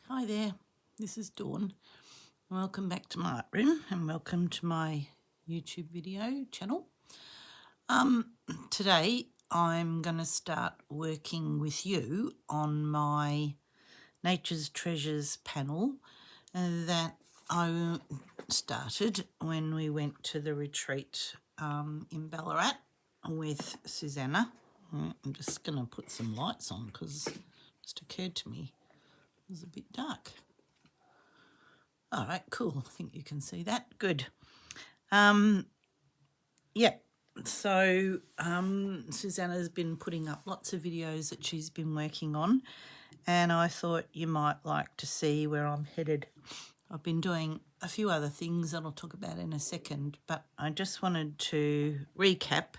Hi there, this is Dawn. Welcome back to my art room and welcome to my YouTube video channel. Today I'm going to start working with you on my Nature's Treasures panel that I started when we went to the retreat in Ballarat with Susanna. I'm just going to put some lights on because it just occurred to me it was a bit dark. All right, cool. I think you can see that. Good. Yeah. So Susanna's been putting up lots of videos that she's been working on, and I thought you might like to see where I'm headed. I've been doing a few other things that I'll talk about in a second, but I just wanted to recap.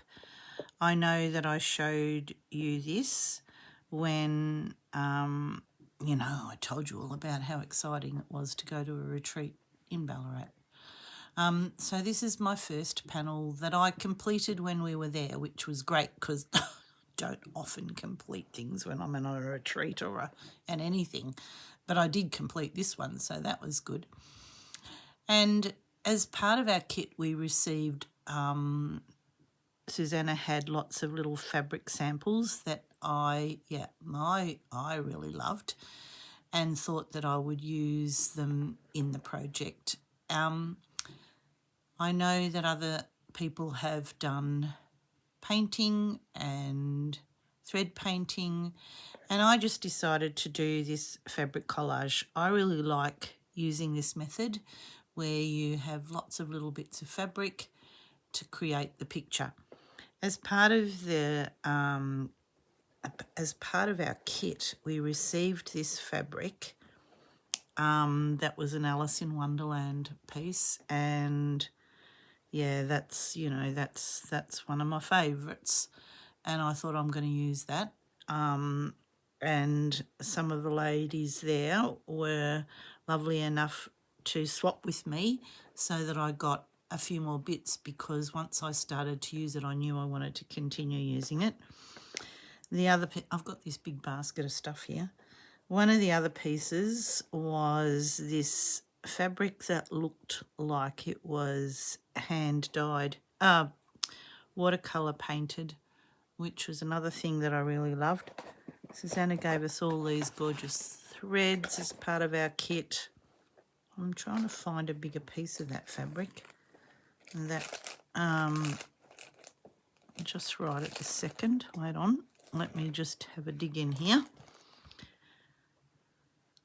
I know that I showed you this when I told you all about how exciting it was to go to a retreat in Ballarat. So this is my first panel that I completed when we were there, which was great because I don't often complete things when I'm on a retreat or anything, but I did complete this one, so that was good. And as part of our kit, we received Susanna had lots of little fabric samples that I really loved and thought that I would use them in the project. I know that other people have done painting and thread painting, and I just decided to do this fabric collage. I really like using this method where you have lots of little bits of fabric to create the picture. As part of our kit, we received this fabric that was an Alice in Wonderland piece, and yeah, that's one of my favourites, and I thought I'm going to use that. And some of the ladies there were lovely enough to swap with me so that I got a few more bits, because once I started to use it, I knew I wanted to continue using it. I've got this big basket of stuff here. One of the other pieces was this fabric that looked like it was hand dyed, watercolour painted, which was another thing that I really loved. Susanna gave us all these gorgeous threads as part of our kit. I'm trying to find a bigger piece of that fabric. That just right at the second. Wait on. Let me just have a dig in here.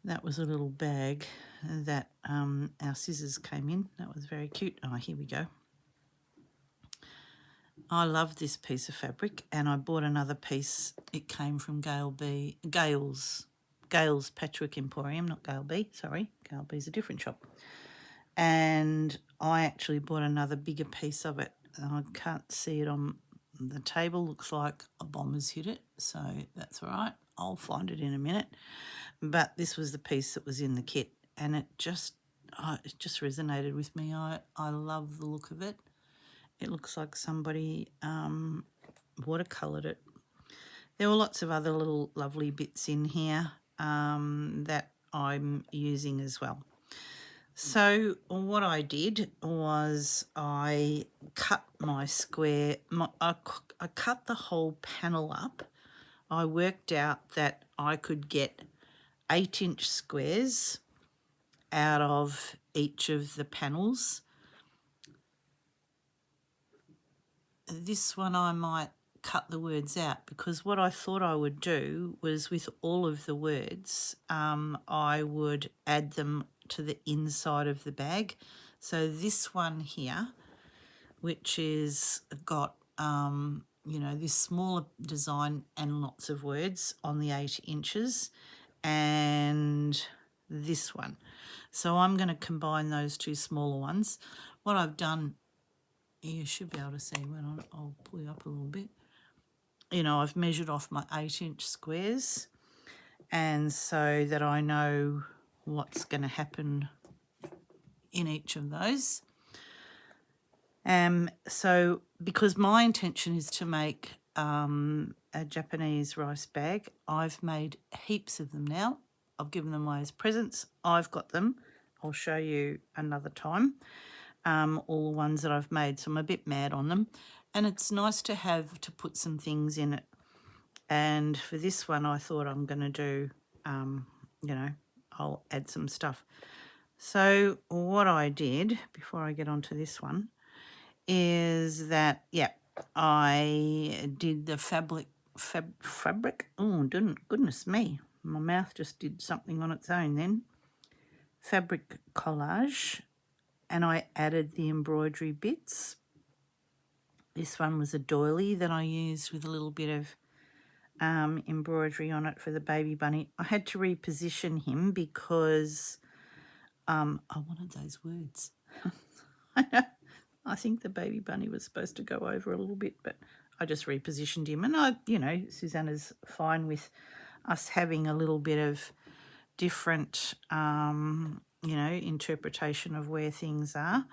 That was a little bag that our scissors came in. That was very cute. Oh, here we go. I love this piece of fabric, and I bought another piece. It came from Gale's Patchwork Emporium, not Gale B, sorry. Gale B's a different shop. And I actually bought another bigger piece of it. I can't see it on the table. Looks like a bomb has hit it, so that's all right. I'll find it in a minute. But this was the piece that was in the kit, and it just resonated with me. I love the look of it. It looks like somebody watercoloured it. There were lots of other little lovely bits in here that I'm using as well. So what I did was I cut my square. I cut the whole panel up. I worked out that I could get 8-inch squares out of each of the panels. This one I might cut the words out, because what I thought I would do was with all of the words, I would add them to the inside of the bag. So this one here, which is got this smaller design and lots of words on the 8 inches, and this one. So I'm going to combine those two smaller ones. What I've done, you should be able to see when I'll pull you up a little bit. I've measured off my 8-inch squares, and so that I know what's going to happen in each of those. So because my intention is to make a Japanese rice bag, I've made heaps of them now. I've given them away as presents. I've got them. I'll show you another time. All the ones that I've made, so I'm a bit mad on them. And it's nice to have to put some things in it. And for this one, I thought I'm going to do, you know, I'll add some stuff. So what I did before I get onto this one is that, yeah, I did the fabric. Oh, goodness me, my mouth just did something on its own then. Fabric collage, and I added the embroidery bits. This one was a doily that I used with a little bit of embroidery on it for the baby bunny. I had to reposition him because I wanted those words. I think the baby bunny was supposed to go over a little bit, but I just repositioned him. And you know, Susanna's fine with us having a little bit of different, you know, interpretation of where things are.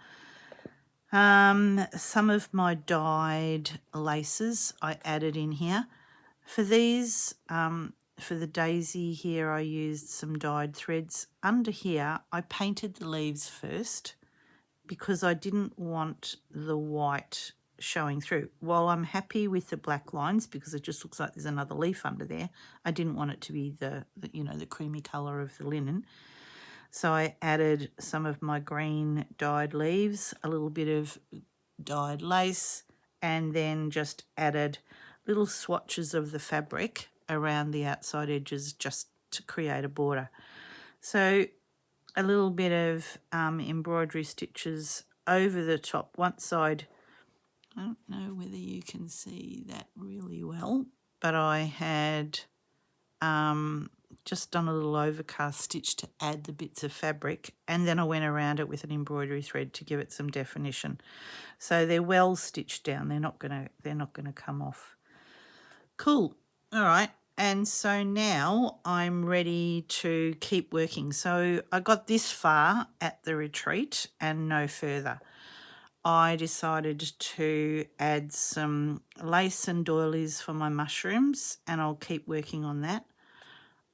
Some of my dyed laces I added in here. For these, for the daisy here, I used some dyed threads. Under here, I painted the leaves first because I didn't want the white showing through. While I'm happy with the black lines because it just looks like there's another leaf under there, I didn't want it to be the you know, the creamy colour of the linen. So I added some of my green dyed leaves, a little bit of dyed lace, and then just added little swatches of the fabric around the outside edges just to create a border. So a little bit of embroidery stitches over the top. One side, I don't know whether you can see that really well, but I had just done a little overcast stitch to add the bits of fabric, and then I went around it with an embroidery thread to give it some definition. So they're well stitched down. They're not gonna come off. Cool. All right. And so now I'm ready to keep working. So I got this far at the retreat and no further. I decided to add some lace and doilies for my mushrooms, and I'll keep working on that.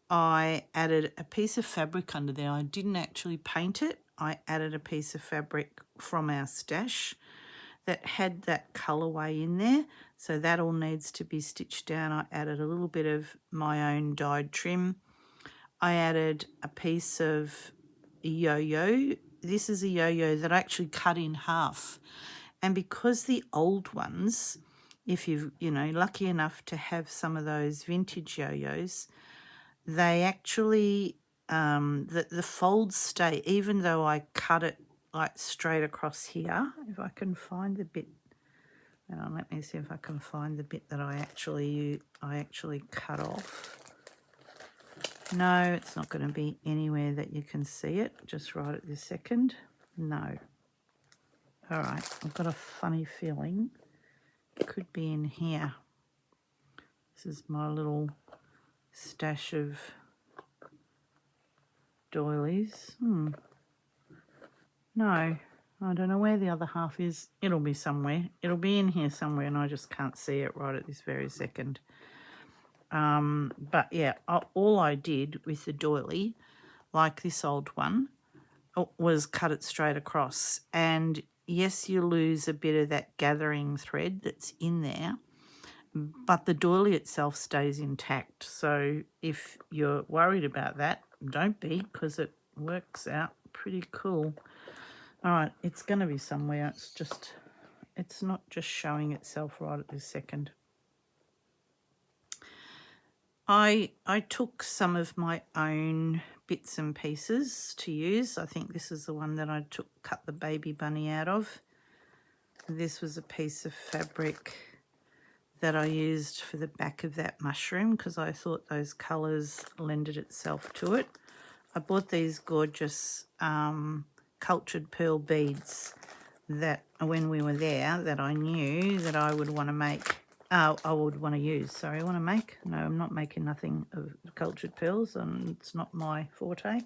I added a piece of fabric under there. I didn't actually paint it. I added a piece of fabric from our stash that had that colourway in there. So that all needs to be stitched down. I added a little bit of my own dyed trim. I added a piece of yo-yo. This is a yo-yo that I actually cut in half. And because the old ones, if you've, you know, lucky enough to have some of those vintage yo-yos, they actually, the folds stay, even though I cut it like straight across here. If I can find the bit, let me see if I can find the bit that I actually cut off. No, it's not going to be anywhere that you can see it, just right at this second. No. All right, I've got a funny feeling it could be in here. This is my little stash of doilies. No, I don't know where the other half is. It'll be somewhere. It'll be in here somewhere, and I just can't see it right at this very second. But yeah, all I did with the doily, like this old one, was cut it straight across. And yes, you lose a bit of that gathering thread that's in there, but the doily itself stays intact. So if you're worried about that, don't be, because it works out pretty cool. All right, it's going to be somewhere. It's not just showing itself right at this second. I took some of my own bits and pieces to use. I think this is the one that I cut the baby bunny out of. This was a piece of fabric that I used for the back of that mushroom because I thought those colours lended itself to it. I bought these gorgeous cultured pearl beads that when we were there that I knew that I would want to make. I would want to use. Sorry, I want to make. No, I'm not making nothing of cultured pearls, and it's not my forte.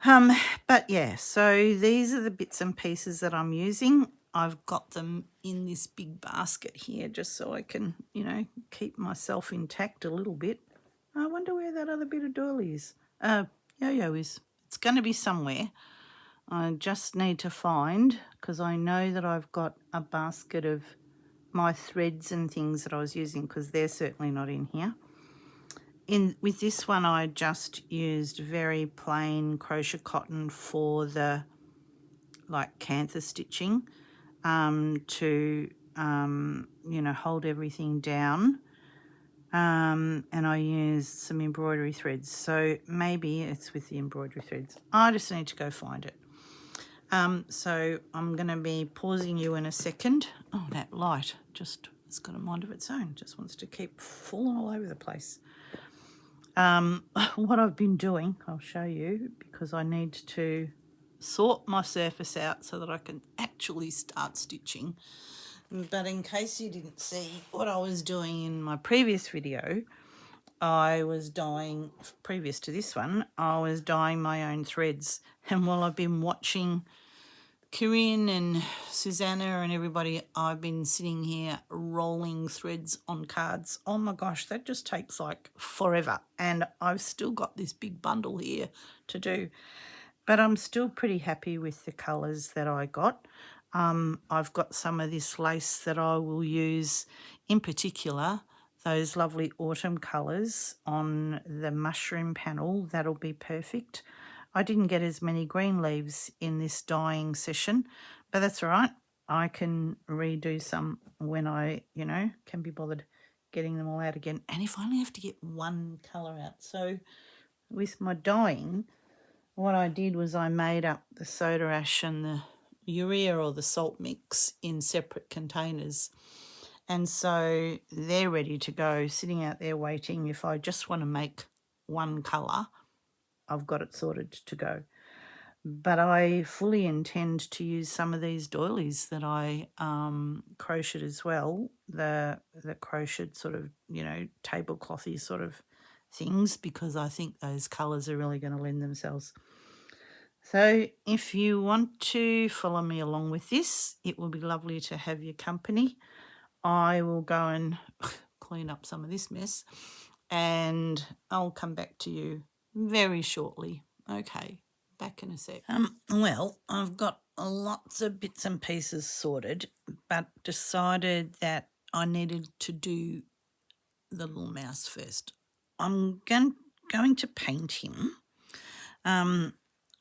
But yeah, so these are the bits and pieces that I'm using. I've got them in this big basket here just so I can, you know, keep myself intact a little bit. I wonder where that other bit of doily is. Yo-yo is. It's going to be somewhere. I just need to find, because I know that I've got a basket of my threads and things that I was using, because they're certainly not in here. With this one, I just used very plain crochet cotton for the like cantha stitching to hold everything down. And I used some embroidery threads, so maybe it's with the embroidery threads. I just need to go find it. So I'm going to be pausing you in a second. Oh, that light it's got a mind of its own, just wants to keep falling all over the place. What I've been doing, I'll show you, because I need to sort my surface out so that I can actually start stitching. But in case you didn't see what I was doing in my previous video, I was dyeing, previous to this one, I was dyeing my own threads. And while I've been watching Corinne and Susanna and everybody, I've been sitting here rolling threads on cards. Oh my gosh, that just takes like forever. And I've still got this big bundle here to do. But I'm still pretty happy with the colours that I got. I've got some of this lace that I will use, in particular, those lovely autumn colours on the mushroom panel. That'll be perfect. I didn't get as many green leaves in this dyeing session, but that's all right. I can redo some when I, can be bothered getting them all out again. And if I only have to get one colour out. So with my dyeing, what I did was I made up the soda ash and the urea or the salt mix in separate containers. And so they're ready to go, sitting out there waiting. If I just want to make one colour, I've got it sorted to go. But I fully intend to use some of these doilies that I crocheted as well, the crocheted sort of, tableclothy sort of things, because I think those colours are really going to lend themselves. So if you want to follow me along with this, it will be lovely to have your company. I will go and clean up some of this mess and I'll come back to you very shortly. Okay, back in a sec. Well, I've got lots of bits and pieces sorted, but decided that I needed to do the little mouse first. I'm going to paint him.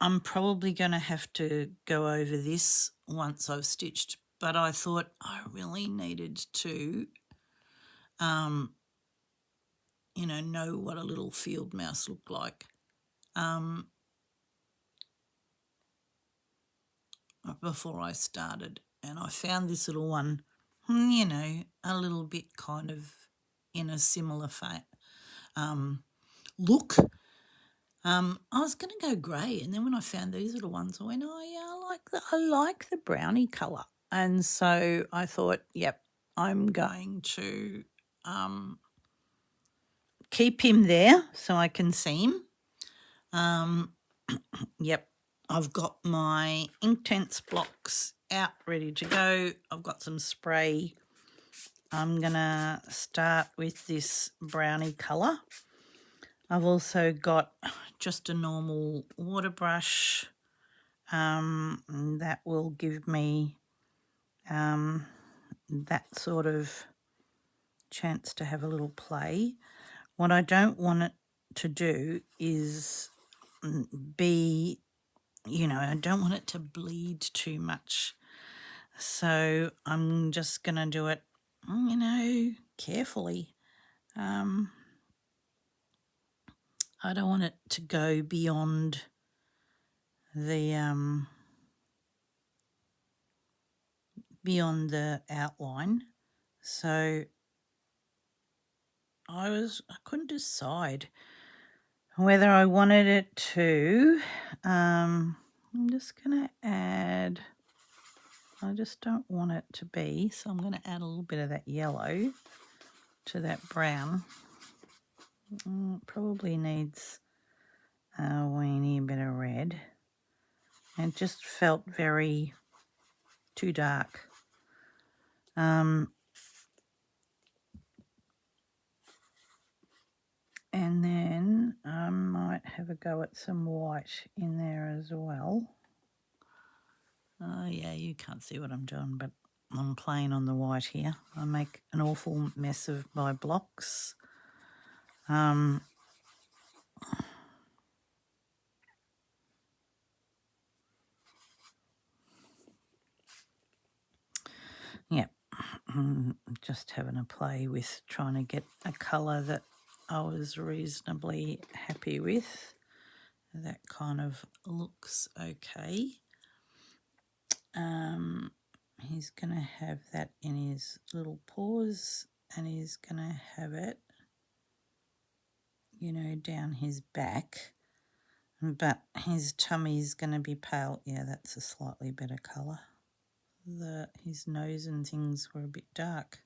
I'm probably going to have to go over this once I've stitched, but I thought I really needed to, know what a little field mouse looked like. Before I started, and I found this little one, a little bit kind of in a similar look. I was going to go grey, and then when I found these little ones, I went, oh yeah, I like the brownie colour, and so I thought, yep, I'm going to keep him there so I can see him. Yep, I've got my Inktense blocks out ready to go. I've got some spray. I'm going to start with this brownie colour. I've also got just a normal water brush that will give me that sort of chance to have a little play. What I don't want it to do is be, I don't want it to bleed too much. So I'm just going to do it, carefully. I don't want it to go beyond the outline. So I couldn't decide whether I wanted it to. I'm just going to add, I just don't want it to be, so I'm going to add a little bit of that yellow to that brown. Probably needs a weeny bit of red. It just felt very too dark. And then go at some white in there as well. Oh yeah, you can't see what I'm doing, but I'm playing on the white here. I make an awful mess of my blocks. Yeah, just having a play with trying to get a colour that I was reasonably happy with. That kind of looks okay. He's going to have that in his little paws, and he's going to have it, you know, down his back. But his tummy's going to be pale. Yeah, that's a slightly better colour. His nose and things were a bit dark.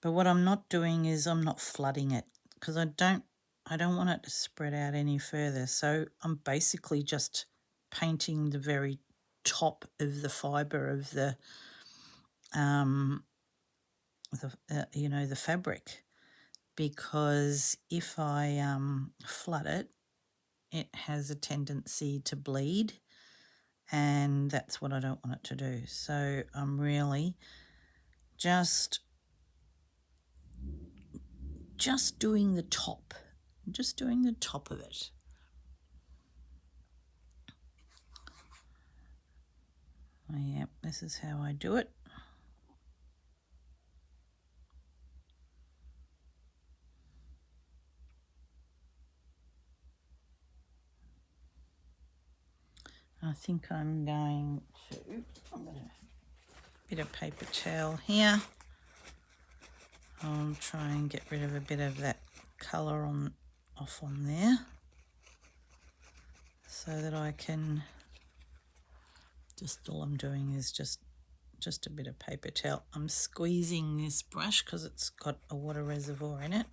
But what I'm not doing is I'm not flooding it, because I don't want it to spread out any further. So I'm basically just painting the very top of the fibre of the fabric, because if I flood it, it has a tendency to bleed, and that's what I don't want it to do. So I'm really just doing the top. I'm just doing the top of it. Oh, yeah, this is how I do it. I think I'm going to bit of paper towel here. I'll try and get rid of a bit of that colour off on there, so that I can all I'm doing is just a bit of paper towel. I'm squeezing this brush because it's got a water reservoir in it.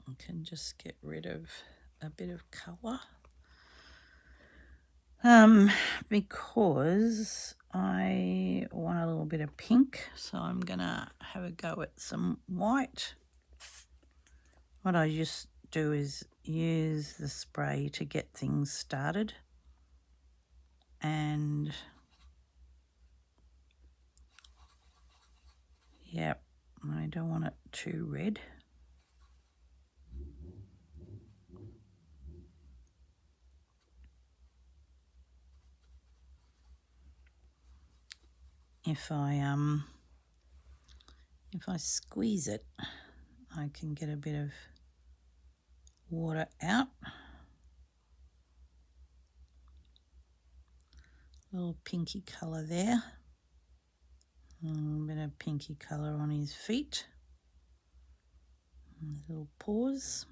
I can just get rid of a bit of colour. Because I want a little bit of pink, so I'm gonna have a go at some white. What I just do is use the spray to get things started, and yep, I don't want it too red. If I squeeze it, I can get a bit of water out. A little pinky colour there. A little bit of pinky colour on his feet. Little paws.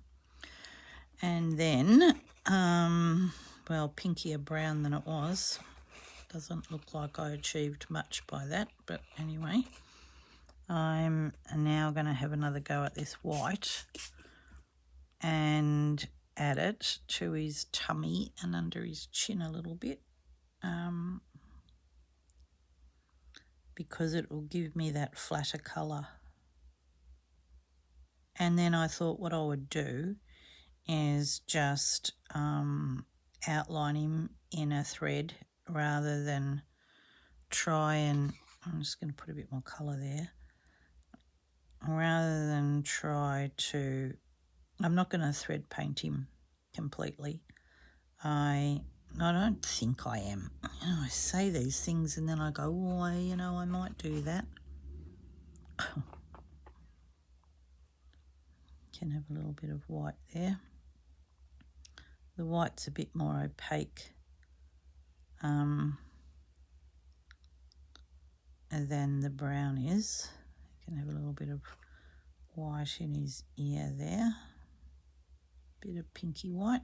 And then, well, pinkier brown than it was. Doesn't look like I achieved much by that, but anyway. I'm now going to have another go at this white and add it to his tummy and under his chin a little bit, because it will give me that flatter colour. And then I thought what I would do is just outline him in a thread, rather than try and, I'm just going to put a bit more colour there, rather than try to, I'm not going to thread paint him completely. I don't think I am. You know, I say these things and then I go, oh, I might do that. Can have a little bit of white there. The white's a bit more opaque than the brown is. You can have a little bit of white in his ear there. Bit of pinky white,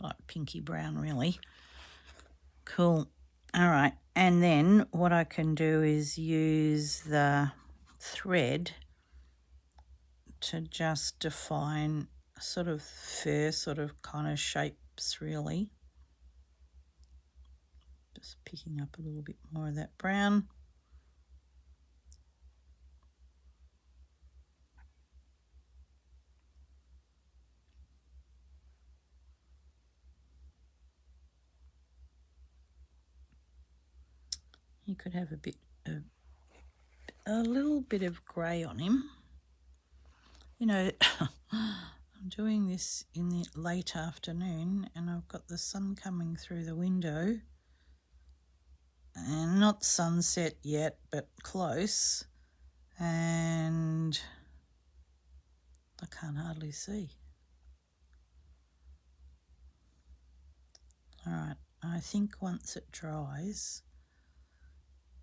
like pinky brown really. Cool. All right, and then what I can do is use the thread to just define sort of fur sort of kind of shapes really. Just picking up a little bit more of that brown. He could have a little bit of grey on him. You know, I'm doing this in the late afternoon and I've got the sun coming through the window, and not sunset yet, but close, and I can't hardly see. All right, I think once it dries,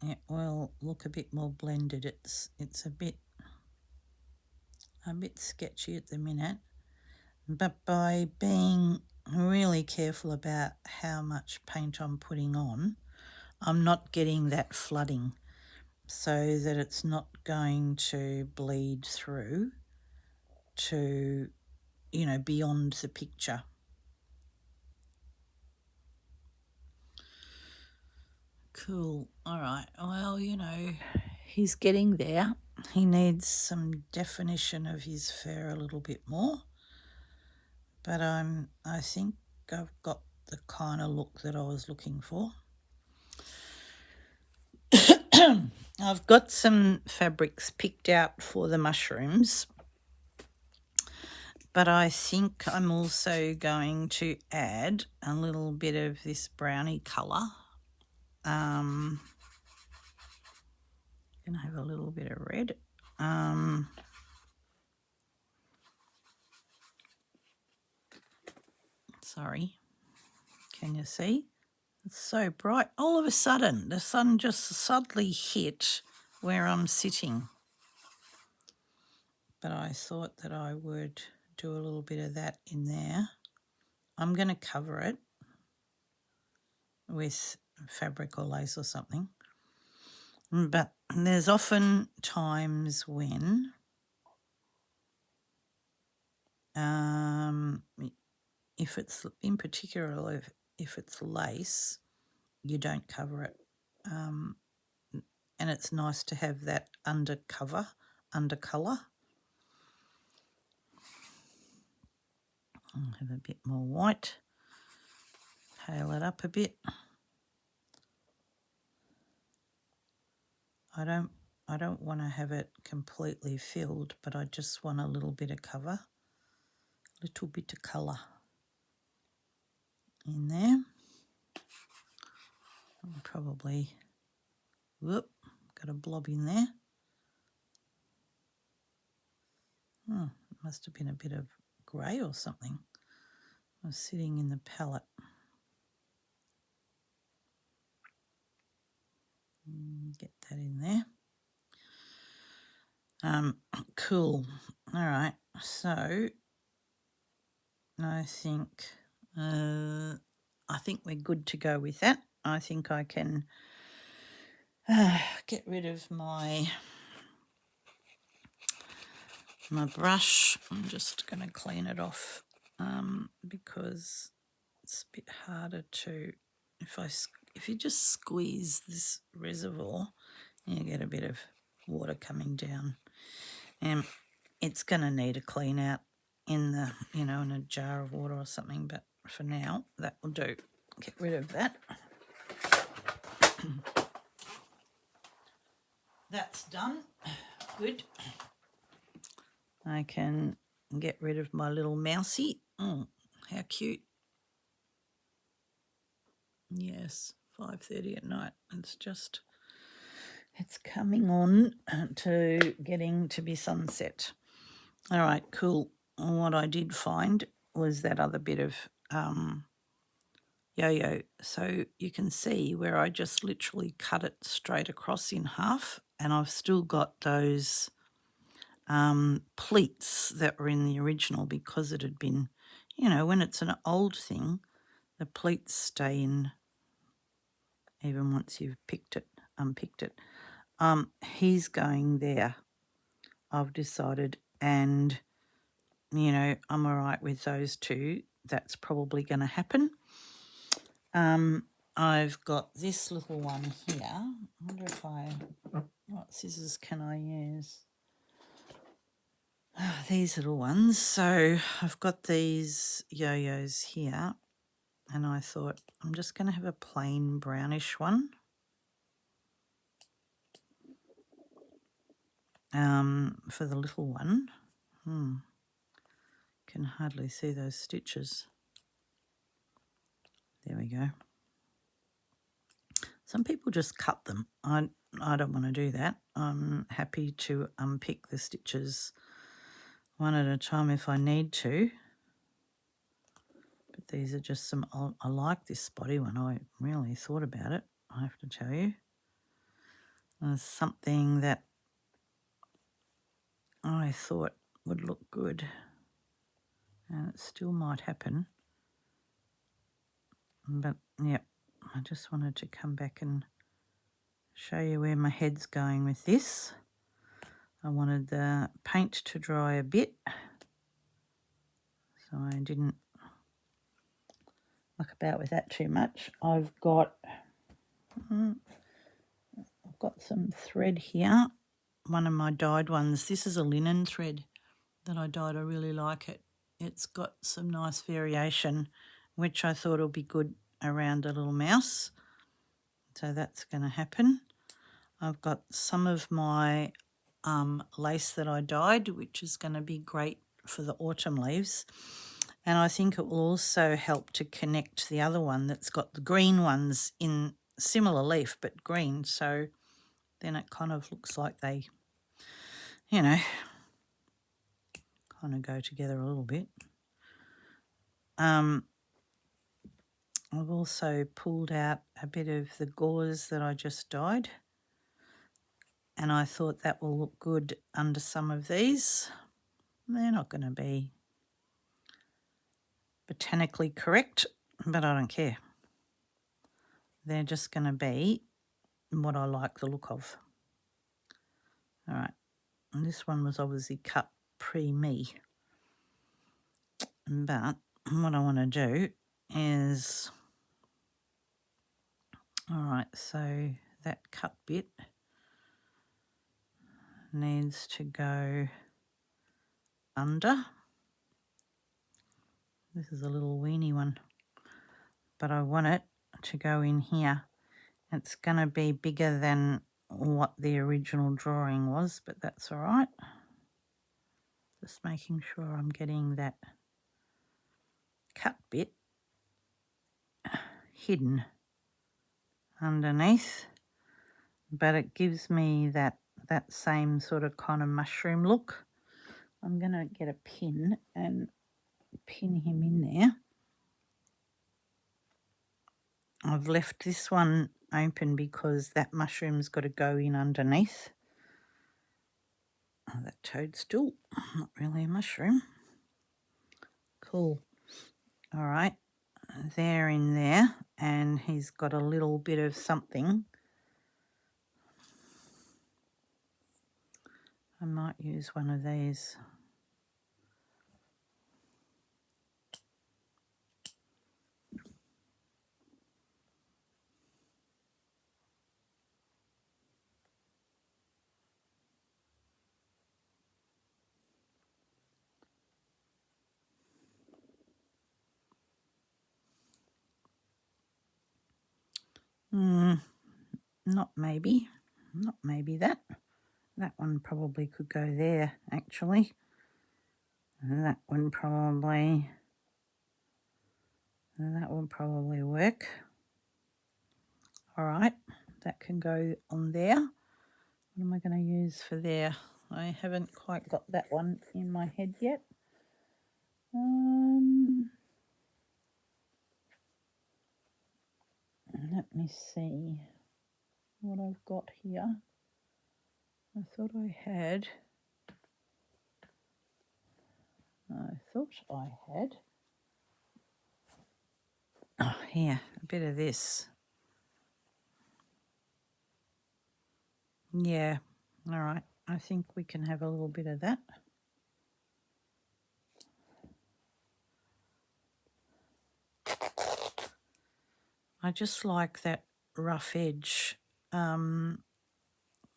it will look a bit more blended. It's a bit sketchy at the minute, but by being really careful about how much paint I'm putting on, I'm not getting that flooding, so that it's not going to bleed through to, you know, beyond the picture. Cool. All right. Well, you know, he's getting there. He needs some definition of his fur a little bit more. But I think I've got the kind of look that I was looking for. I've got some fabrics picked out for the mushrooms, but I think I'm also going to add a little bit of this brownie colour. Gonna have a little bit of red. Sorry, can you see? It's so bright. All of a sudden, the sun just suddenly hit where I'm sitting. But I thought that I would do a little bit of that in there. I'm going to cover it with fabric or lace or something. But there's often times when if it's, in particular, if it's lace, you don't cover it. And it's nice to have that undercolour. I'll have a bit more white. Pale it up a bit. I don't want to have it completely filled, but I just want a little bit of cover, a little bit of colour in there. I'll probably, whoop, got a blob in there. Oh, it must have been a bit of grey or something. I was sitting in the palette. Get that in there. Cool. All right. So I think we're good to go with that. I think I can get rid of my brush. I'm just going to clean it off because it's a bit harder to, if you just squeeze this reservoir, you get a bit of water coming down, and it's going to need a clean out in the, in a jar of water or something, but for now that will do. Get rid of that. That's done. Good. I can get rid of my little mousie. Oh, how cute. Yes, 5:30 at night. It's coming on to getting to be sunset. All right, cool. What I did find was that other bit of yo-yo. So you can see where I just literally cut it straight across in half, and I've still got those pleats that were in the original because it had been, when it's an old thing, the pleats stay in even once you've unpicked it. He's going there, I've decided, and, I'm all right with those two. That's probably going to happen. I've got this little one here. I wonder what scissors can I use? These little ones. So I've got these yo-yos here, and I thought I'm just going to have a plain brownish one. for the little one. Can hardly see those stitches. There we go. Some people just cut them. I don't want to do that. I'm happy to unpick the stitches one at a time if I need to. But these are just some, I like this spotty one. I really thought about it, I have to tell you. It's something that I thought would look good. And it still might happen. But, yeah, I just wanted to come back and show you where my head's going with this. I wanted the paint to dry a bit, so I didn't muck about with that too much. I've got some thread here, one of my dyed ones. This is a linen thread that I dyed. I really like it. It's got some nice variation, which I thought will be good around a little mouse. So that's going to happen. I've got some of my lace that I dyed, which is going to be great for the autumn leaves. And I think it will also help to connect the other one that's got the green ones in similar leaf but green. So then it kind of looks like they, you know, kind of go together a little bit. I've also pulled out a bit of the gauze that I just dyed, and I thought that will look good under some of these. They're not going to be botanically correct, but I don't care. They're just going to be what I like the look of. All right, and this one was obviously cut pre-me, but what I want to do is, all right, so that cut bit needs to go under. This is a little weeny one, but I want it to go in here. It's going to be bigger than what the original drawing was, but that's all right. Just making sure I'm getting that cut bit hidden underneath, but it gives me that same sort of kind of mushroom look. I'm going to get a pin and pin him in there. I've left this one open because that mushroom's got to go in underneath. Oh, that toadstool, not really a mushroom. Cool. All right, they're in there, and he's got a little bit of something. I might use one of these. Not maybe that. That one probably could go there, actually. And that one probably work. All right, that can go on there. What am I going to use for there? I haven't quite got that one in my head yet. Let me see what I've got here. I thought I had. Oh, here, a bit of this. Yeah, all right. I think we can have a little bit of that. I just like that rough edge,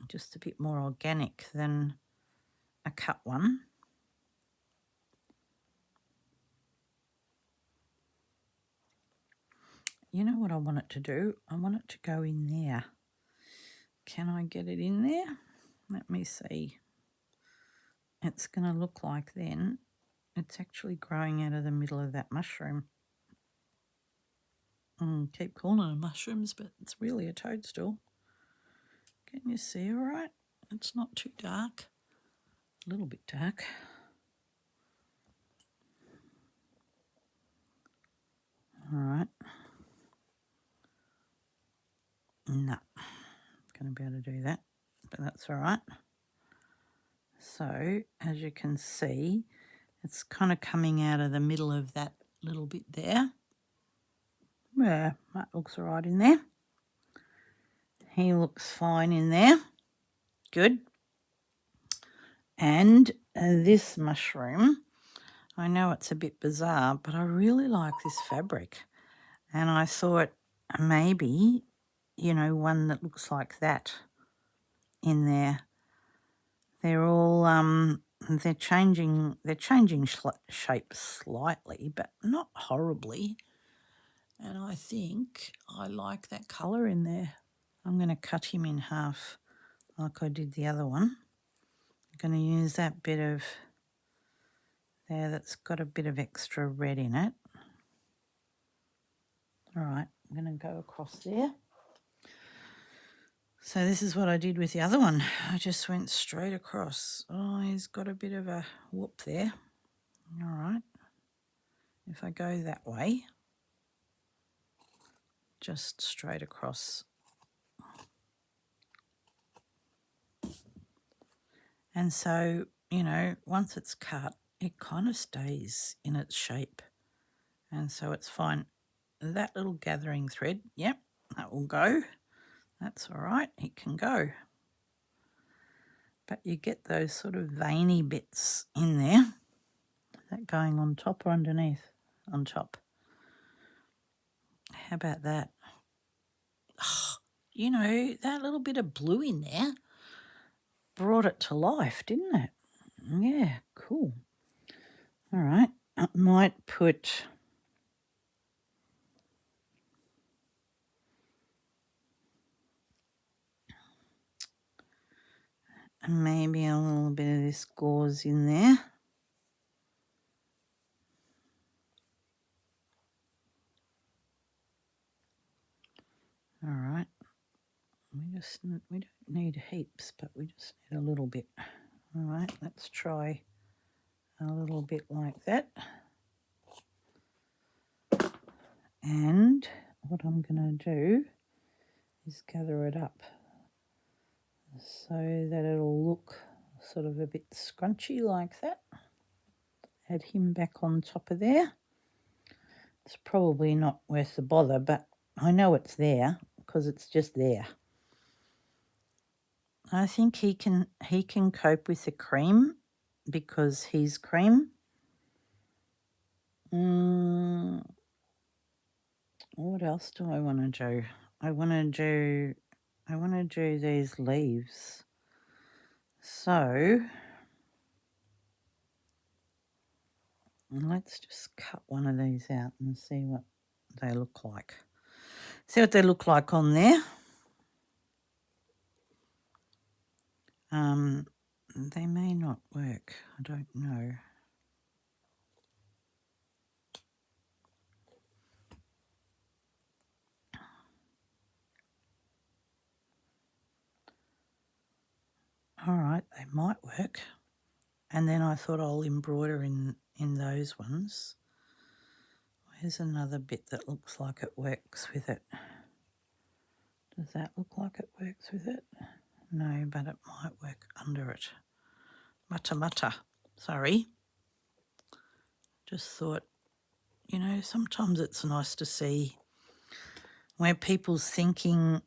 just a bit more organic than a cut one. You know what I want it to do? I want it to go in there. Can I get it in there? Let me see. it's going to look like then it's actually growing out of the middle of that mushroom. Keep calling them mushrooms, but it's really a toadstool. Can you see all right? It's not too dark. A little bit dark. All right. No, going to be able to do that, but that's all right. So, as you can see, it's kind of coming out of the middle of that little bit there. Yeah, that looks all right in there. He looks fine in there. Good. And this mushroom, I know it's a bit bizarre, but I really like this fabric. And I thought maybe, you know, one that looks like that in there. They're all they're changing shapes slightly, but not horribly. And I think I like that colour in there. I'm going to cut him in half like I did the other one. I'm going to use that bit of there that's got a bit of extra red in it. All right, I'm going to go across there. So this is what I did with the other one. I just went straight across. Oh, he's got a bit of a whoop there. All right. If I go that way, just straight across. And so, you know, once it's cut, it kind of stays in its shape. And so it's fine. That little gathering thread, yep, that will go. That's all right, it can go. But you get those sort of veiny bits in there. Is that going on top or underneath? On top. How about that? Oh, you know, that little bit of blue in there brought it to life, didn't it? Yeah, cool. All right, I might put maybe a little bit of this gauze in there. All right. We don't need heaps, but we just need a little bit. All right, let's try a little bit like that. And what I'm going to do is gather it up so that it'll look sort of a bit scrunchy like that. Add him back on top of there. It's probably not worth the bother, but I know it's there because it's just there. I think he can cope with the cream because he's cream. What else do I want to do? I want to do these leaves. So let's just cut one of these out and see what they look like. See what they look like on there. They may not work. I don't know. All right, they might work. And then I thought I'll embroider in those ones. Here's another bit that looks like it works with it. Does that look like it works with it? No, but it might work under it. Mata. Sorry. Just thought, you know, sometimes it's nice to see where people's thinking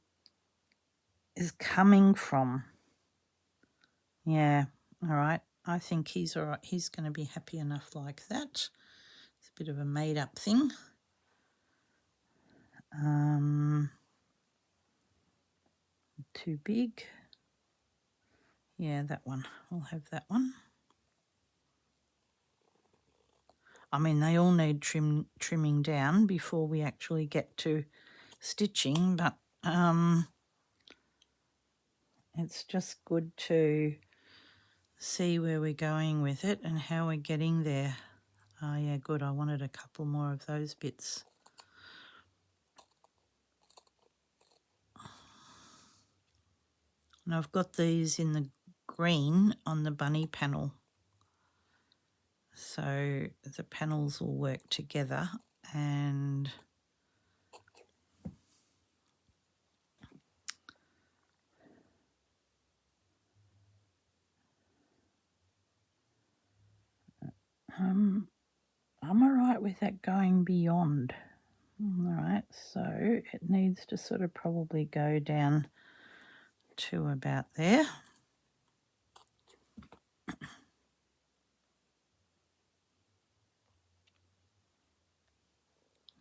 is coming from. Yeah, all right. I think he's all right. He's going to be happy enough like that. It's a bit of a made-up thing. Too big. Yeah, that one. We'll have that one. I mean, they all need trimming down before we actually get to stitching, but it's just good to see where we're going with it and how we're getting there. Oh yeah, good. I wanted a couple more of those bits. And I've got these in the green on the bunny panel. So the panels will work together, and I'm all right with that going beyond. All right, so it needs to sort of probably go down to about there.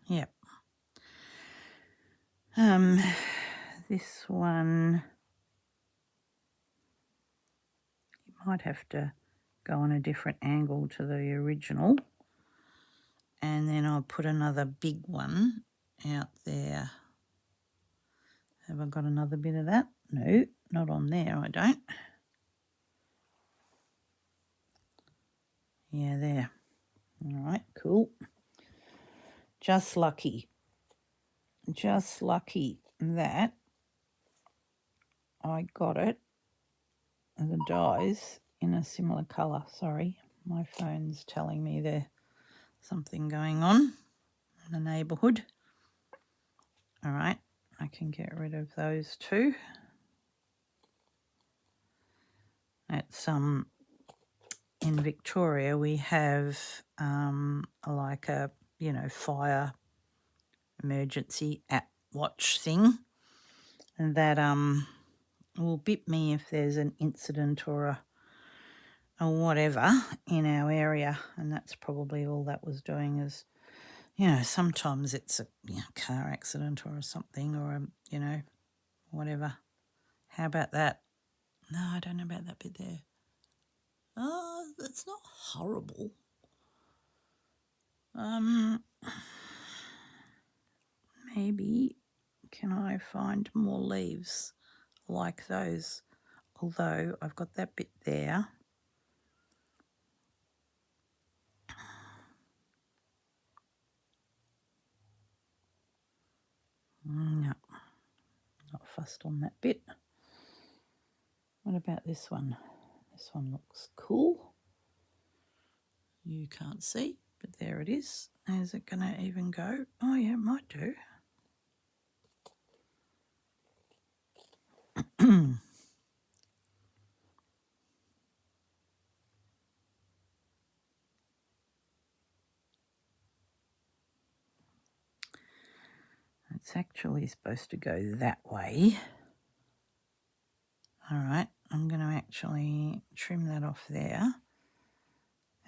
Yep. This one, you might have to go on a different angle to the original, and then I'll put another big one out there. Have I got another bit of that? No, not on there, I don't. Yeah, there. All right, cool. Just lucky that I got it, the dies, in a similar colour. Sorry, my phone's telling me there's something going on in the neighbourhood. All right, I can get rid of those two. It's in Victoria we have like a fire emergency app watch thing, and that will bip me if there's an incident or whatever in our area, and that's probably all that was doing. Is sometimes it's a car accident or something, or whatever. How about that? No, I don't know about that bit there. Oh, that's not horrible. Maybe can I find more leaves like those? Although I've got that bit there. No, not fussed on that bit. What about this one? This one looks cool. You can't see, but there it is. Is it going to even go? Oh yeah, it might do. It's actually supposed to go that way. All right, I'm going to actually trim that off there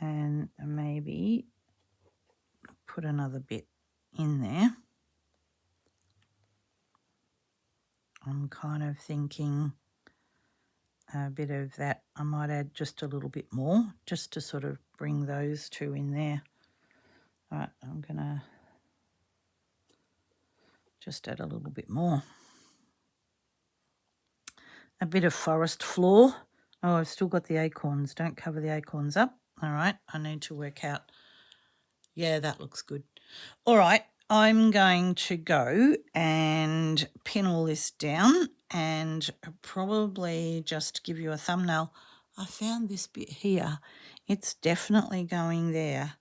and maybe put another bit in there. I'm kind of thinking a bit of that. I might add just a little bit more just to sort of bring those two in there. All right, I'm going to just add a little bit more. A bit of forest floor. Oh, I've still got the acorns. Don't cover the acorns up. All right, I need to work out. Yeah, that looks good. All right, I'm going to go and pin all this down and probably just give you a thumbnail. I found this bit here. It's definitely going there,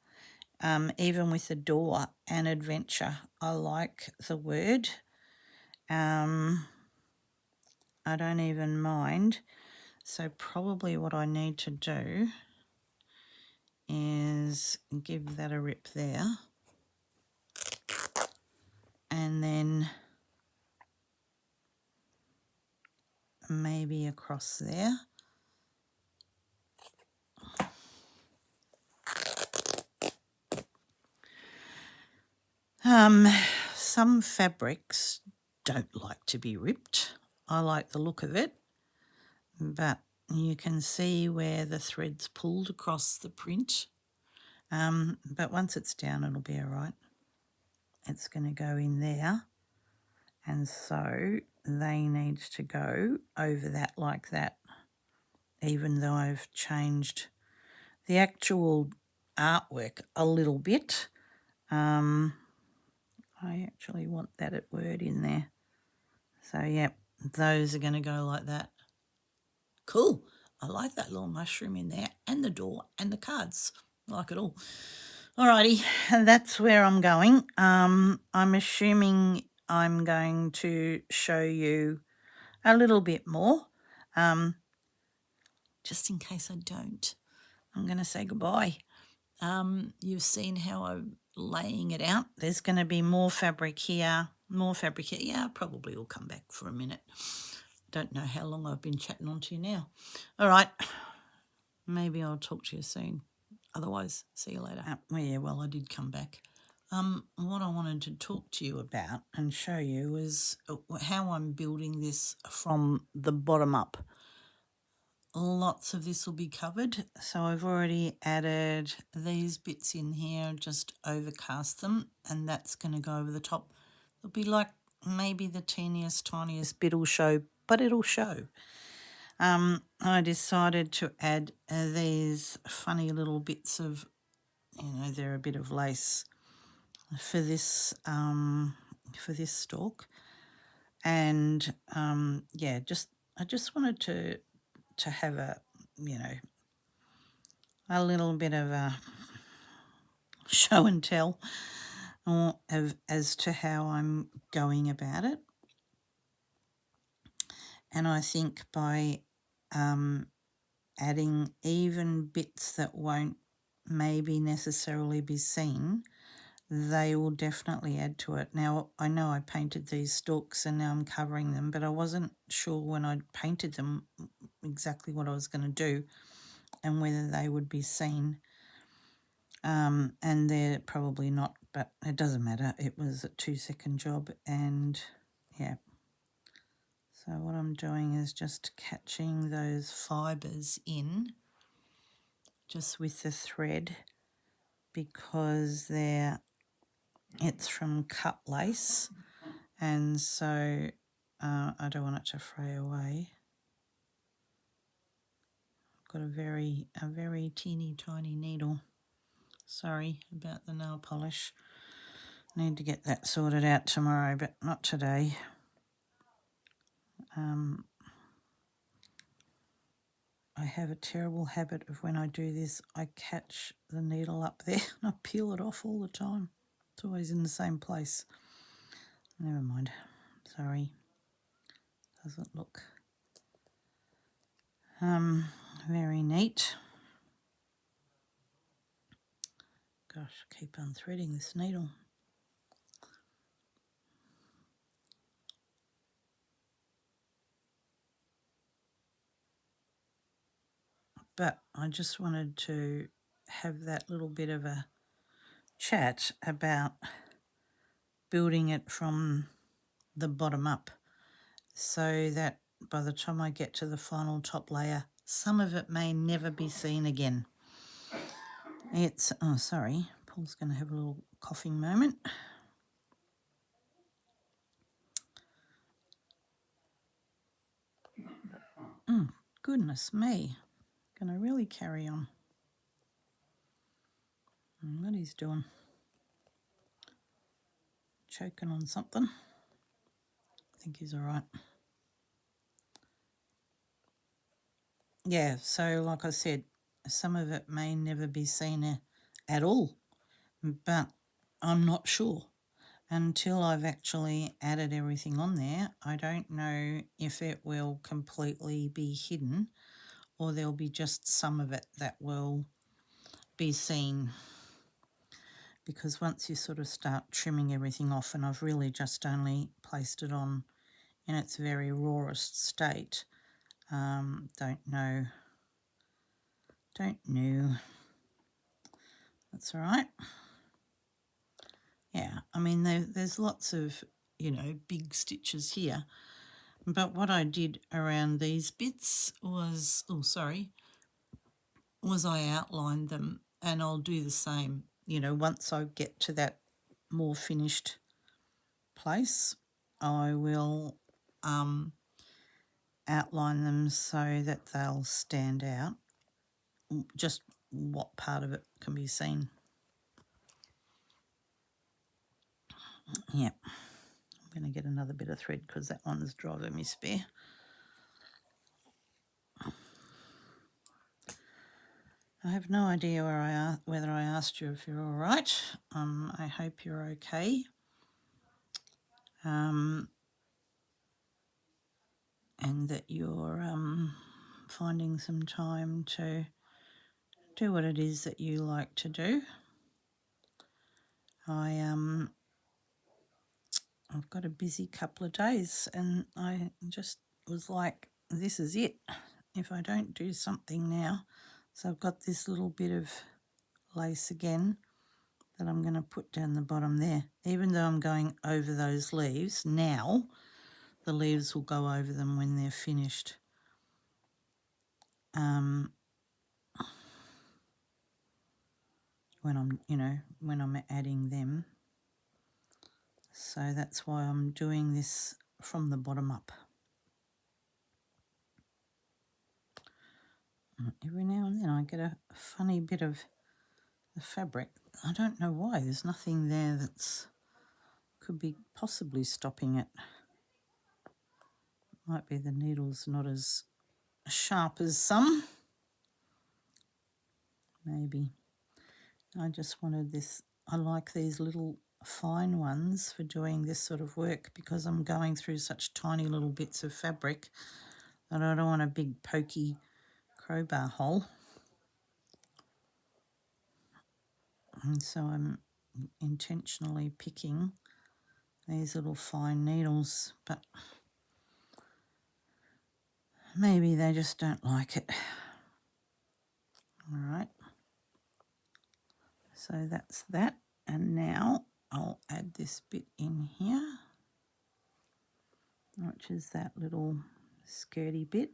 even with the door and adventure. I like the word. I don't even mind. So probably what I need to do is give that a rip there. And then maybe across there. Some fabrics don't like to be ripped. I like the look of it, but you can see where the thread's pulled across the print. But once it's down, it'll be all right. It's going to go in there, and so they need to go over that like that. even though I've changed the actual artwork a little bit. I actually want that word in there. So, yeah, those are going to go like that. Cool. I like that little mushroom in there and the door and the cards. I like it all. Alrighty, that's where I'm going. I'm assuming I'm going to show you a little bit more. Just in case I don't, I'm going to say goodbye. You've seen how I'm laying it out. There's going to be more fabric here, more fabric here. Yeah, I probably will come back for a minute. Don't know how long I've been chatting on to you now. All right, maybe I'll talk to you soon. Otherwise, see you later. Yeah, well, I did come back. What I wanted to talk to you about and show you is how I'm building this from the bottom up. Lots of this will be covered, so I've already added these bits in here, just overcast them, and that's going to go over the top. It'll be like maybe the teeniest, tiniest bit will show, but it'll show. I decided to add these funny little bits of, they're a bit of lace for this stalk, and yeah, I just wanted to have a a little bit of a show and tell as to how I'm going about it. And I think by adding even bits that won't maybe necessarily be seen, they will definitely add to it. Now, I know I painted these stalks and now I'm covering them, but I wasn't sure when I painted them exactly what I was going to do and whether they would be seen. And they're probably not, but it doesn't matter. It was a 2-second job, and yeah. So what I'm doing is just catching those fibres in just with the thread, because it's from cut lace, and so I don't want it to fray away. I've got a very teeny tiny needle. Sorry about the nail polish. Need to get that sorted out tomorrow, but not today. I have a terrible habit of when I do this, I catch the needle up there and I peel it off all the time. It's always in the same place. Never mind. Sorry. Doesn't look very neat. Gosh, I keep unthreading this needle. But I just wanted to have that little bit of a chat about building it from the bottom up, so that by the time I get to the final top layer, some of it may never be seen again. Oh, sorry, Paul's going to have a little coughing moment. Goodness me, going to really carry on. What he's doing, choking on something. I think he's all right. Yeah, so like I said, some of it may never be seen at all, but I'm not sure. Until I've actually added everything on there, I don't know if it will completely be hidden or there'll be just some of it that will be seen. Because once you sort of start trimming everything off, and I've really just only placed it on in its very rawest state, don't know. That's all right. Yeah, I mean, there's lots of, big stitches here. But what I did around these bits was, I outlined them, and I'll do the same, once I get to that more finished place, I will outline them so that they'll stand out, just what part of it can be seen. Yep, I'm going to get another bit of thread because that one's driving me spare. I have no idea whether I asked you if you're all right. I hope you're okay. And that you're finding some time to do what it is that you like to do. I've got a busy couple of days and I just was like, this is it. If I don't do something now, so I've got this little bit of lace again that I'm going to put down the bottom there. Even though I'm going over those leaves now, the leaves will go over them when they're finished. When I'm adding them. So that's why I'm doing this from the bottom up. Every now and then I get a funny bit of the fabric. I don't know why. There's nothing there that's could be possibly stopping it. Might be the needle's not as sharp as some. Maybe. I just wanted this. I like these little fine ones for doing this sort of work because I'm going through such tiny little bits of fabric that I don't want a big pokey crowbar hole. And so I'm intentionally picking these little fine needles, but maybe they just don't like it. All right. So that's that. And now I'll add this bit in here, which is that little skirty bit.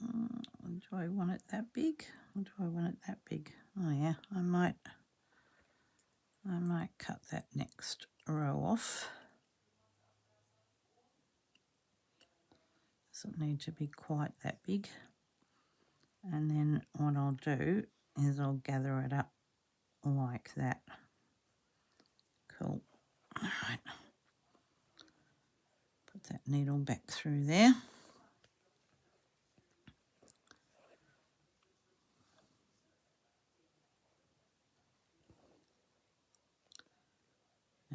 Do I want it that big or do I want it that big? Oh yeah, I might cut that next row off. Doesn't need to be quite that big. And then what I'll do is I'll gather it up like that. Cool. All right. Put that needle back through there.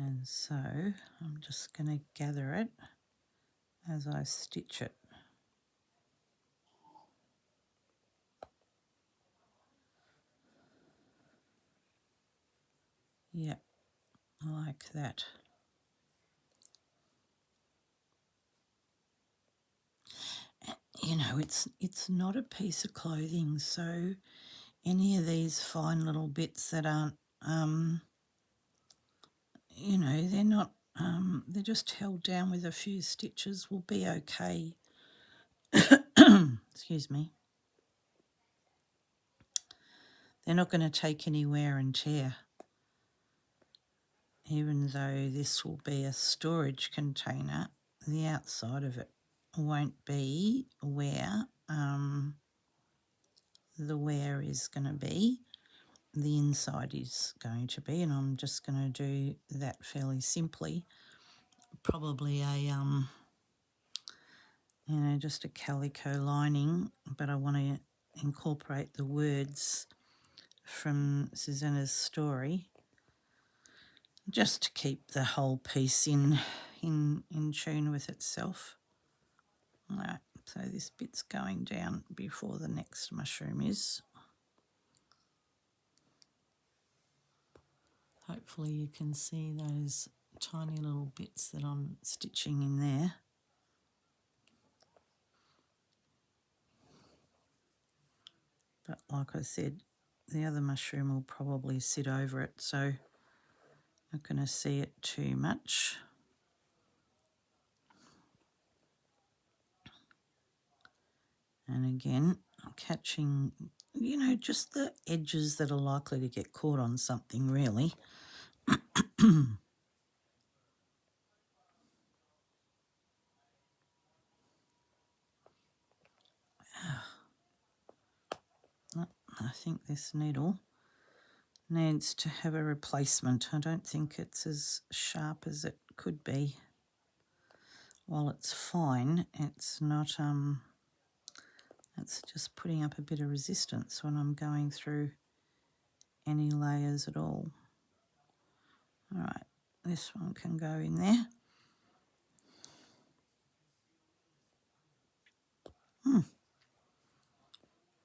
And so I'm just going to gather it as I stitch it. Yep, like that. You know, it's not a piece of clothing, so any of these fine little bits that aren't, you know, they're not, they're just held down with a few stitches will be okay. Excuse me. They're not going to take any wear and tear, even though this will be a storage container. The outside of it won't be where the wear is going to be. The inside is going to be, and I'm just going to do that fairly simply. Probably a you know, just a calico lining, but I want to incorporate the words from Susanna's story just to keep the whole piece in tune with itself. All right, so this bit's going down before the next mushroom is. Hopefully you can see those tiny little bits that I'm stitching in there. But like I said, the other mushroom will probably sit over it, so not going to see it too much. And again, I'm catching, you know, just the edges that are likely to get caught on something, really. I think this needle needs to have a replacement. I don't think it's as sharp as it could be. While it's fine, it's not, it's just putting up a bit of resistance when I'm going through any layers at all. All right, this one can go in there.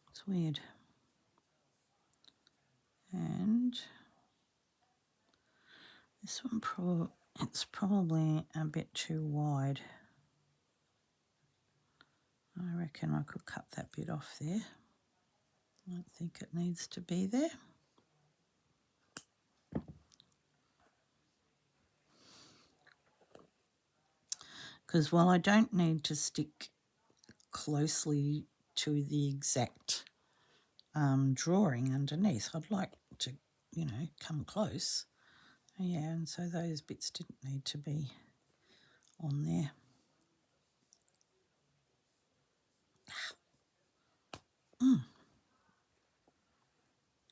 It's weird. And this one, it's probably a bit too wide. I reckon I could cut that bit off there. I don't think it needs to be there. Because while I don't need to stick closely to the exact drawing underneath, I'd like to, you know, come close. Yeah, and so those bits didn't need to be on there.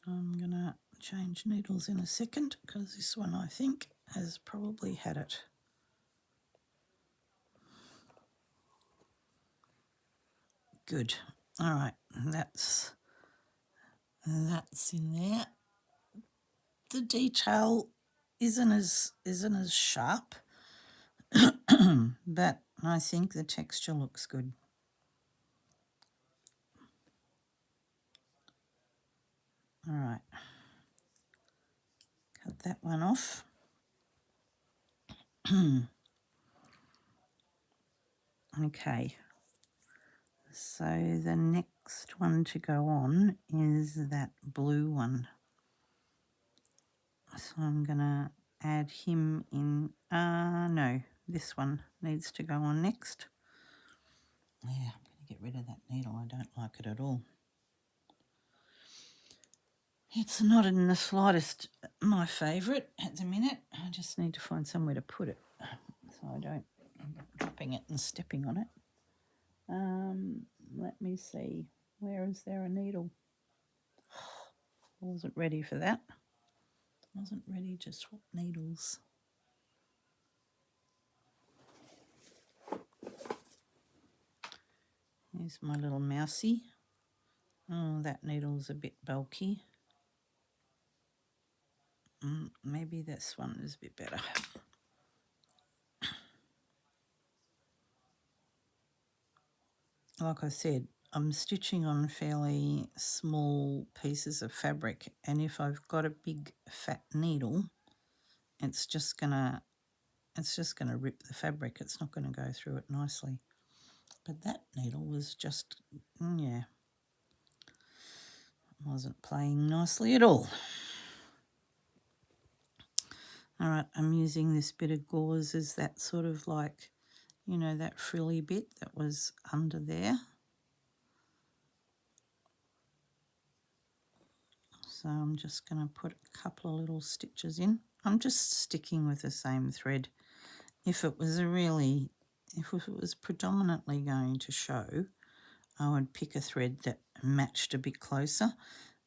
I'm going to change needles in a second because this one I think has probably had it. Good. All right, that's in there. The detail isn't as sharp, but I think the texture looks good. All right, cut that one off. Okay, so the next one to go on is that blue one. So I'm going to add him in. No, this one needs to go on next. Yeah, I'm going to get rid of that needle. I don't like it at all. It's not in the slightest my favourite at the minute. I just need to find somewhere to put it so I don't end up dropping it and stepping on it. Let me see. Where is there a needle? I wasn't ready for that. I wasn't ready to swap needles. Here's my little mousey. Oh, that needle's a bit bulky. Maybe this one is a bit better. Like I said, I'm stitching on fairly small pieces of fabric, and if I've got a big fat needle, it's just gonna rip the fabric. It's not going to go through it nicely. But that needle was just, yeah, wasn't playing nicely at all. All right, I'm using this bit of gauze as that sort of like, you know, that frilly bit that was under there. So I'm just going to put a couple of little stitches in. I'm just sticking with the same thread. If it was predominantly going to show, I would pick a thread that matched a bit closer,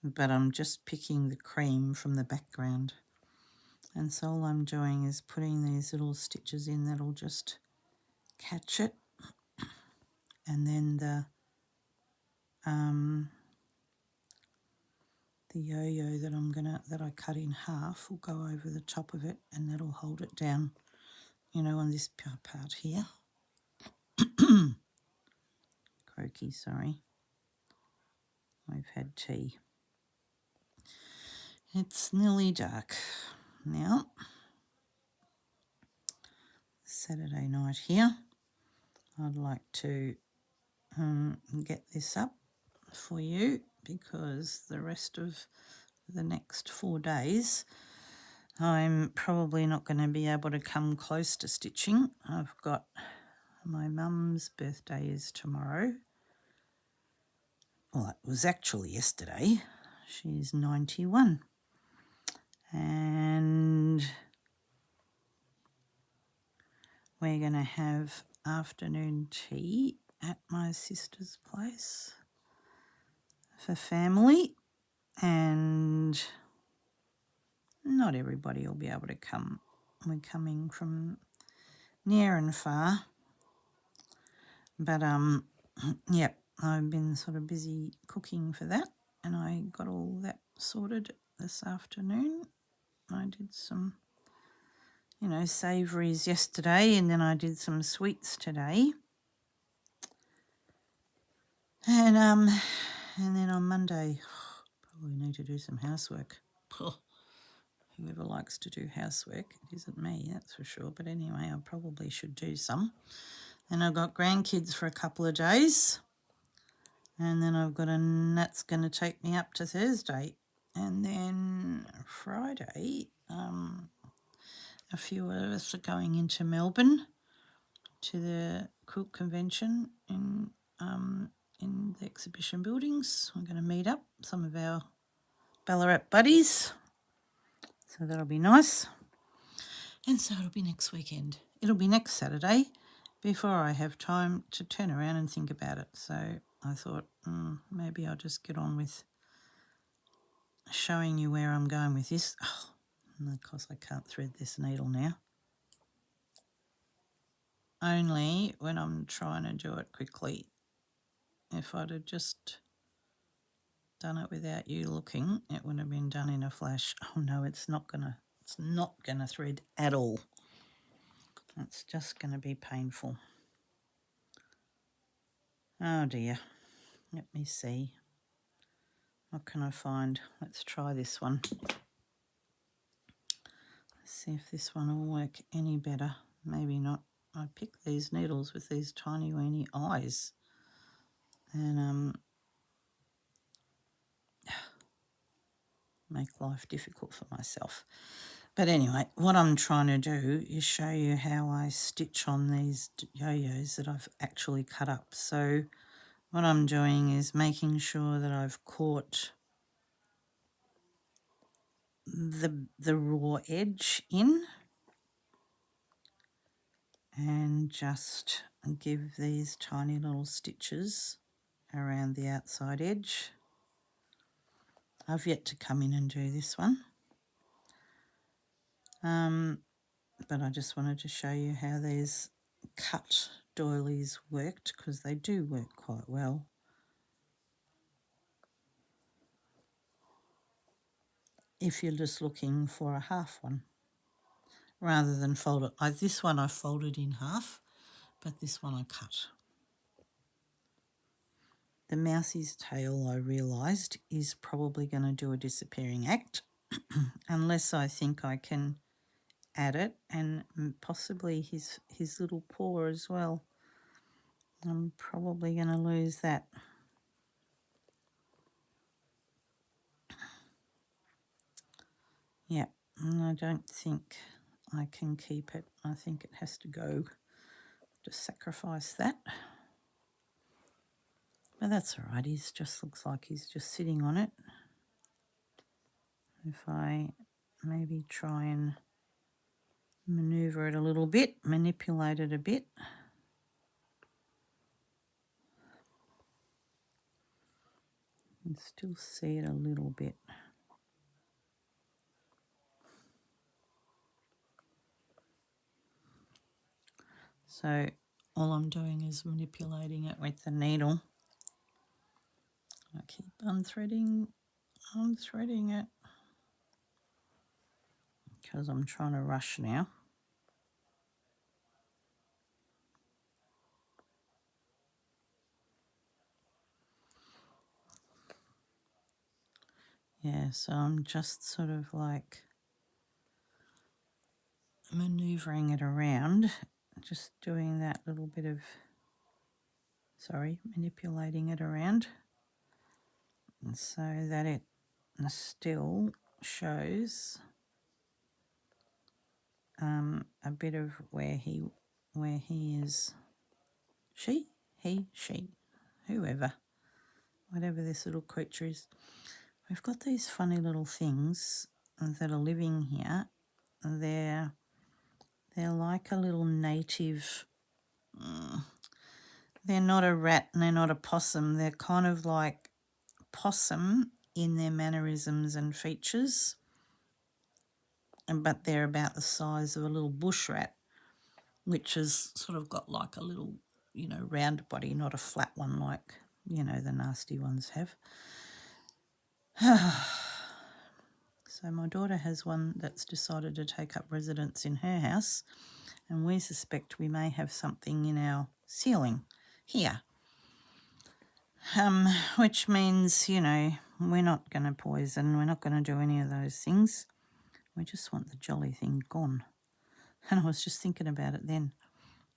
but I'm just picking the cream from the background. And so all I'm doing is putting these little stitches in that'll just catch it. And then the yo-yo that I cut in half will go over the top of it, and that'll hold it down, you know, on this part here. Croaky, sorry. I've had tea. It's nearly dark now. Saturday night here. I'd like to get this up for you because the rest of the next 4 days I'm probably not going to be able to come close to stitching. I've got my mum's birthday is tomorrow. Well, it was actually yesterday. She's 91. And we're going to have afternoon tea at my sister's place for family. and not everybody will be able to come. We're coming from near and far, but yep, I've been sort of busy cooking for that, and I got all that sorted this afternoon. I did some, savouries yesterday, and then I did some sweets today. And then on Monday, probably need to do some housework. Whoever likes to do housework, it isn't me, that's for sure. But anyway, I probably should do some. And I've got grandkids for a couple of days. And then that's going to take me up to Thursday. And then Friday, a few of us are going into Melbourne to the quilt convention in the exhibition buildings. We're going to meet up some of our Ballarat buddies. So that'll be nice. And so it'll be next weekend. It'll be next Saturday before I have time to turn around and think about it. So I thought maybe I'll just get on with showing you where I'm going with this. Oh, and of course I can't thread this needle now. Only when I'm trying to do it quickly. If I'd have just done it without you looking, it would have been done in a flash. Oh no, it's not gonna thread at all. It's just gonna be painful. Oh dear. Let me see. What can I find? Let's try this one. Let's see if this one will work any better. Maybe not. I picked these needles with these tiny weeny eyes. And make life difficult for myself. But anyway, what I'm trying to do is show you how I stitch on these yo-yos that I've actually cut up. So what I'm doing is making sure that I've caught the raw edge in and just give these tiny little stitches around the outside edge. I've yet to come in and do this one. But I just wanted to show you how these cut doilies worked, because they do work quite well. If you're just looking for a half one, rather than fold it. This one I folded in half, but this one I cut. The mousie's tail, I realised, is probably going to do a disappearing act, unless I think I can add it, and possibly his little paw as well. I'm probably going to lose that. Yeah, and I don't think I can keep it. I think it has to go. Just sacrifice that. But that's all right. He just looks like he's just sitting on it. If I maybe try and maneuver it a little bit, manipulate it a bit. You can still see it a little bit. So all I'm doing is manipulating it with the needle. I keep unthreading it because I'm trying to rush now. Yeah, so I'm just sort of like maneuvering it around, just doing that little bit of, manipulating it around, and so that it still shows a bit of where he is, she, whoever, whatever this little creature is. We've got these funny little things that are living here. They're like a little native. They're not a rat and they're not a possum. They're kind of like possum in their mannerisms and features, but they're about the size of a little bush rat, which has sort of got like a little, you know, round body, not a flat one like, you know, the nasty ones have. So my daughter has one that's decided to take up residence in her house, and we suspect we may have something in our ceiling here. Which means, you know, we're not going to poison, we're not going to do any of those things. We just want the jolly thing gone. And I was just thinking about it then.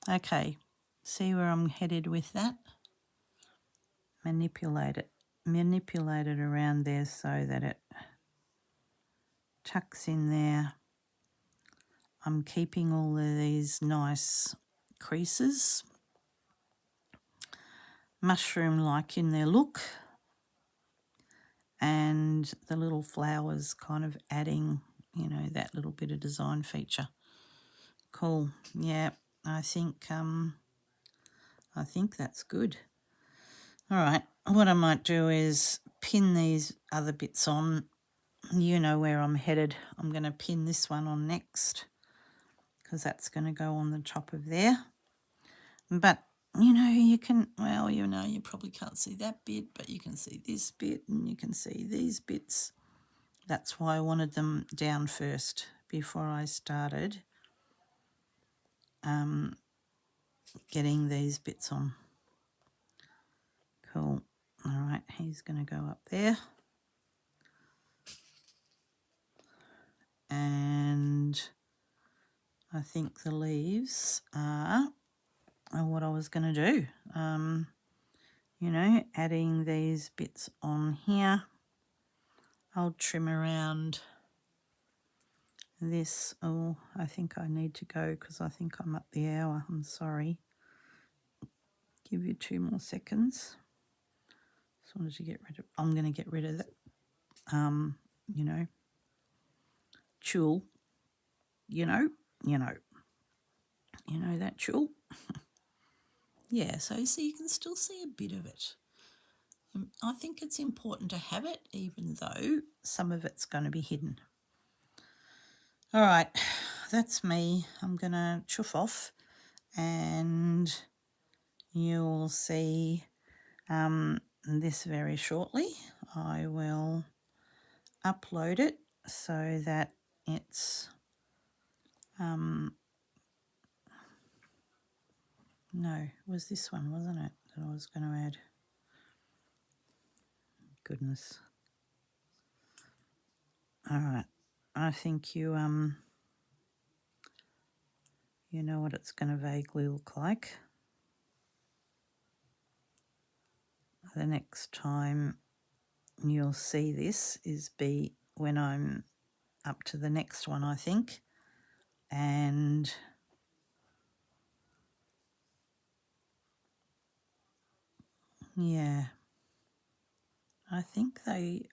Okay, see where I'm headed with that? Manipulate it around there so that it tucks in there. I'm keeping all of these nice creases, mushroom-like in their look, and the little flowers kind of adding, you know, that little bit of design feature. Cool. Yeah, I think that's good. All right, what I might do is pin these other bits on. You know where I'm headed. I'm going to pin this one on next because that's going to go on the top of there. But, you know, you can, well, you know, you probably can't see that bit, but you can see this bit and you can see these bits. That's why I wanted them down first before I started getting these bits on. Cool. All right, he's going to go up there. And I think the leaves are what I was going to do. You know, adding these bits on here. I'll trim around this. Oh, I think I need to go because I think I'm up the hour. I'm sorry. Give you 2 more seconds. Just wanted to get rid of, I'm going to get rid of that, you know, tulle, you know that tulle. Yeah, so you can still see a bit of it. I think it's important to have it, even though some of it's going to be hidden. All right, that's me. I'm going to chuff off and you'll see this very shortly. I will upload it so that it's no, it was this one, wasn't it, that I was going to add? Goodness. All right, I think you know what it's going to vaguely look like. The next time you'll see this is when I'm up to the next one, I think. And yeah, I think they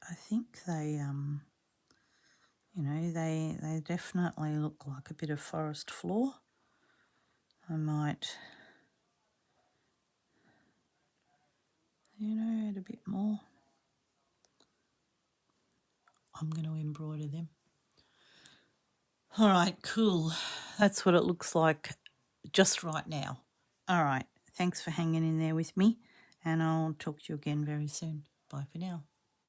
you know, they definitely look like a bit of forest floor. I might, you know, add a bit more. I'm going to embroider them. All right, cool. That's what it looks like just right now. All right, thanks for hanging in there with me, and I'll talk to you again very soon. Bye for now.